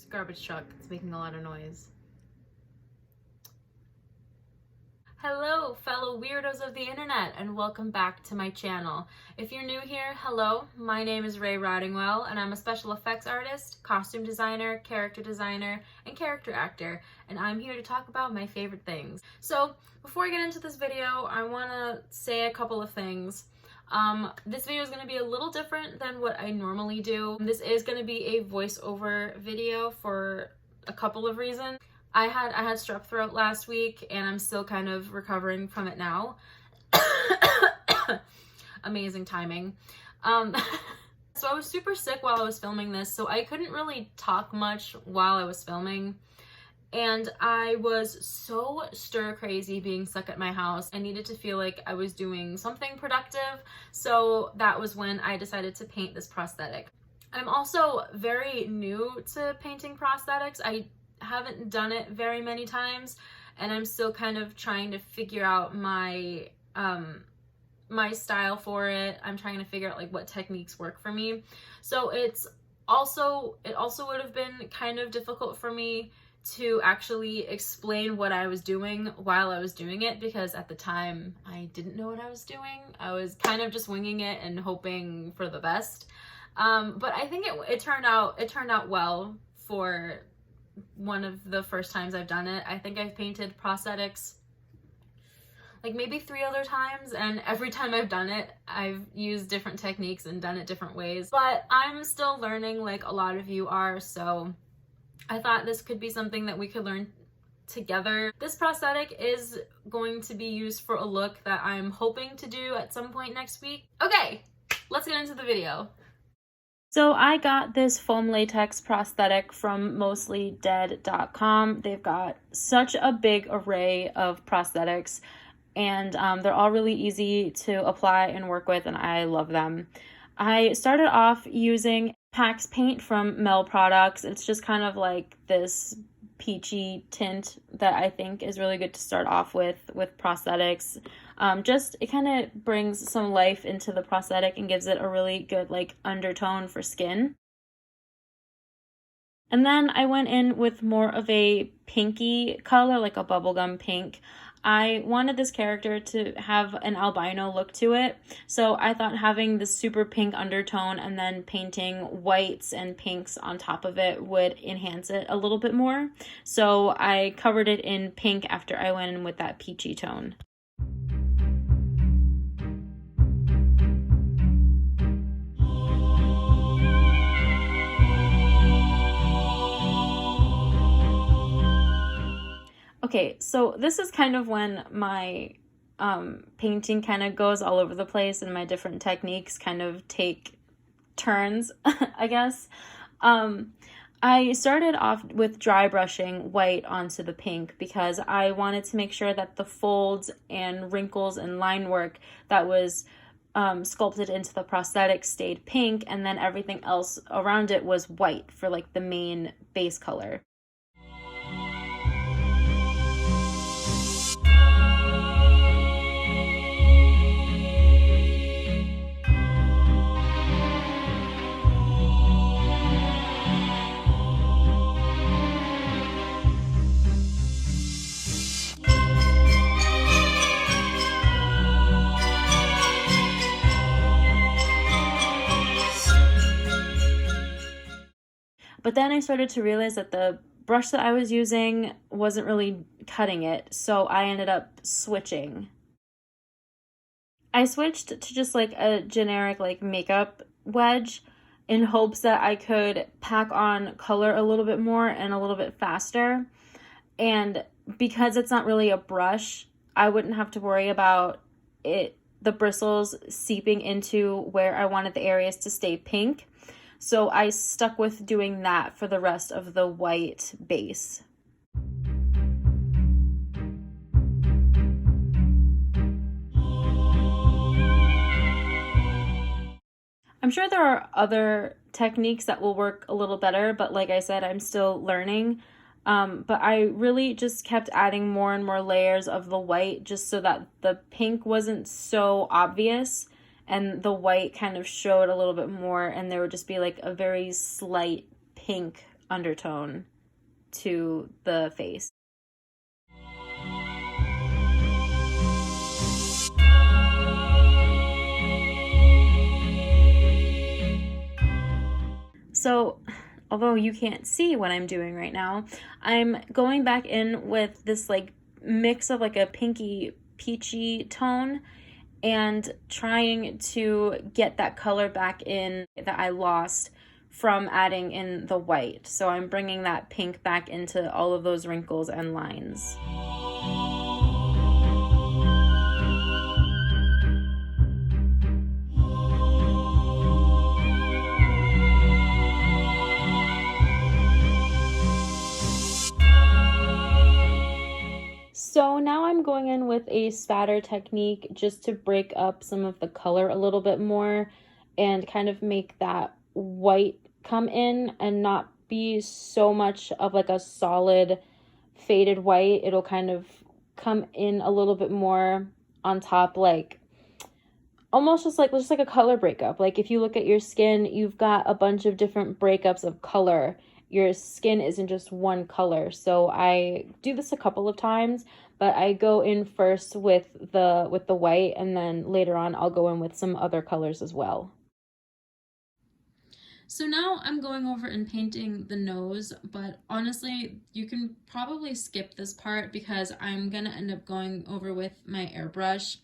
It's a garbage truck. It's making a lot of noise. Hello, fellow weirdos of the internet, and welcome back to my channel. If you're new here, hello, my name is Ray Rottingwell, and I'm a special effects artist, costume designer, character designer, and character actor, and I'm here to talk about my favorite things. So, before I get into this video, I want to say a couple of things. This video is going to be a little different than what I normally do. This is going to be a voiceover video for a couple of reasons. I had strep throat last week and I'm still kind of recovering from it now. Amazing timing. So I was super sick while I was filming this, so I couldn't really talk much while I was filming. And I was so stir crazy being stuck at my house. I needed to feel like I was doing something productive. So that was when I decided to paint this prosthetic. I'm also very new to painting prosthetics. I haven't done it very many times, and I'm still kind of trying to figure out my my style for it. I'm trying to figure out like what techniques work for me. So it also would have been kind of difficult for me to actually explain what I was doing while I was doing it, because at the time I didn't know what I was doing. I was kind of just winging it and hoping for the best. But I think it turned out well for one of the first times I've done it. I think I've painted prosthetics like maybe 3 other times, and every time I've done it, I've used different techniques and done it different ways. But I'm still learning like a lot of you are, so I thought this could be something that we could learn together. This prosthetic is going to be used for a look that I'm hoping to do at some point next week. Okay, let's get into the video. So I got this foam latex prosthetic from mostlydead.com. They've got such a big array of prosthetics, and they're all really easy to apply and work with, and I love them. I started off using Pax paint from Mel Products. It's just kind of like this peachy tint that I think is really good to start off with prosthetics. It kind of brings some life into the prosthetic and gives it a really good like undertone for skin. And then I went in with more of a pinky color, like a bubblegum pink. I wanted this character to have an albino look to it, so I thought having this super pink undertone and then painting whites and pinks on top of it would enhance it a little bit more. So I covered it in pink after I went in with that peachy tone. Okay, so this is kind of when my painting kind of goes all over the place and my different techniques kind of take turns, I guess. I started off with dry brushing white onto the pink because I wanted to make sure that the folds and wrinkles and line work that was sculpted into the prosthetic stayed pink, and then everything else around it was white for like the main base color. But then I started to realize that the brush that I was using wasn't really cutting it, so I ended up switching. I switched to just like a generic like makeup wedge in hopes that I could pack on color a little bit more and a little bit faster. And because it's not really a brush, I wouldn't have to worry about the bristles seeping into where I wanted the areas to stay pink. So I stuck with doing that for the rest of the white base. I'm sure there are other techniques that will work a little better, but like I said, I'm still learning. But I really just kept adding more and more layers of the white just so that the pink wasn't so obvious and the white kind of showed a little bit more, and there would just be like a very slight pink undertone to the face. So, although you can't see what I'm doing right now, I'm going back in with this like mix of like a pinky peachy tone and trying to get that color back in that I lost from adding in the white. So I'm bringing that pink back into all of those wrinkles and lines. So now I'm going in with a spatter technique just to break up some of the color a little bit more and kind of make that white come in and not be so much of like a solid faded white. It'll kind of come in a little bit more on top, like almost just like a color breakup. Like if you look at your skin, you've got a bunch of different breakups of color. Your skin isn't just one color. So I do this a couple of times, but I go in first with the white, and then later on I'll go in with some other colors as well. So now I'm going over and painting the nose, but honestly, you can probably skip this part because I'm gonna end up going over with my airbrush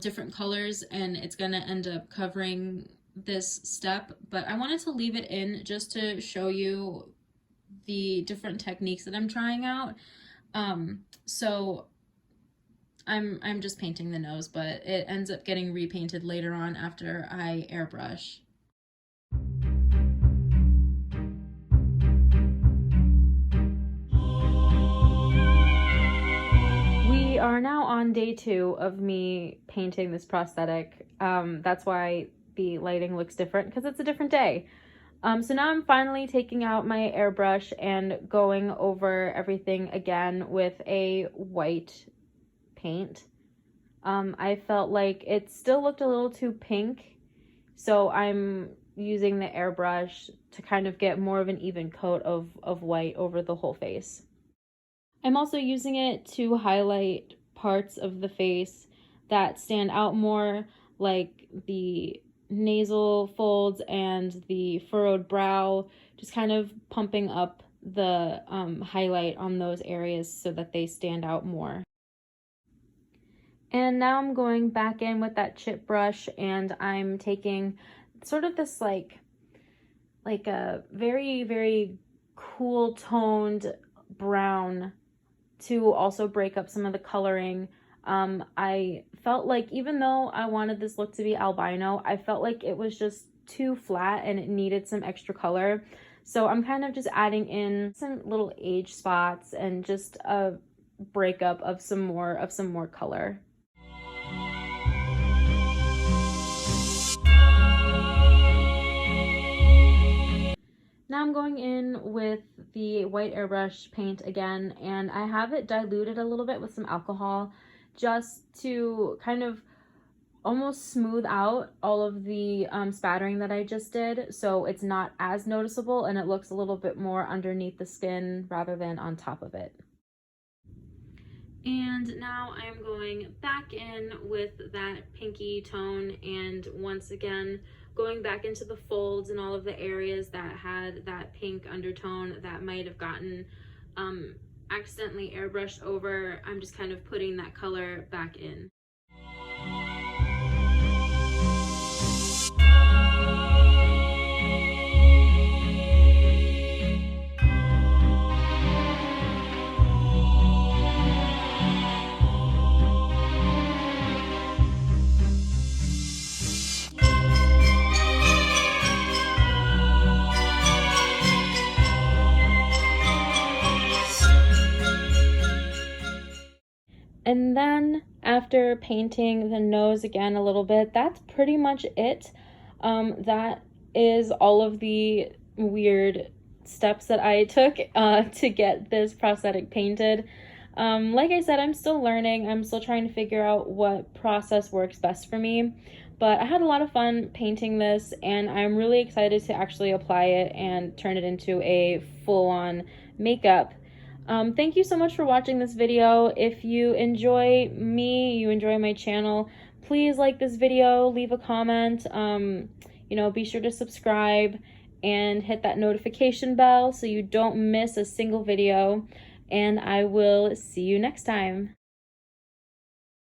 different colors, and it's gonna end up covering this step, but I wanted to leave it in just to show you the different techniques that I'm trying out. So I'm just painting the nose, but it ends up getting repainted later on after I airbrush. We are now on day 2 of me painting this prosthetic. That's why the lighting looks different, because it's a different day. So now I'm finally taking out my airbrush and going over everything again with a white paint. I felt like it still looked a little too pink, so I'm using the airbrush to kind of get more of an even coat of white over the whole face. I'm also using it to highlight parts of the face that stand out more, like the nasal folds and the furrowed brow, just kind of pumping up the highlight on those areas so that they stand out more. And now I'm going back in with that chip brush, and I'm taking sort of this like a very, very cool toned brown to also break up some of the coloring. I felt like even though I wanted this look to be albino, I felt like it was just too flat and it needed some extra color. So I'm kind of just adding in some little age spots and just a breakup of some more color. Now I'm going in with the white airbrush paint again, and I have it diluted a little bit with some alcohol just to kind of almost smooth out all of the spattering that I just did, so it's not as noticeable and it looks a little bit more underneath the skin rather than on top of it. And now I'm going back in with that pinky tone, and once again going back into the folds and all of the areas that had that pink undertone that might have gotten accidentally airbrushed over. I'm just kind of putting that color back in. And then after painting the nose again a little bit, that's pretty much it. That is all of the weird steps that I took to get this prosthetic painted. Like I said, I'm still learning. I'm still trying to figure out what process works best for me. But I had a lot of fun painting this, and I'm really excited to actually apply it and turn it into a full-on makeup. Thank you so much for watching this video. If you enjoy me, you enjoy my channel, please like this video, leave a comment, be sure to subscribe and hit that notification bell so you don't miss a single video, and I will see you next time.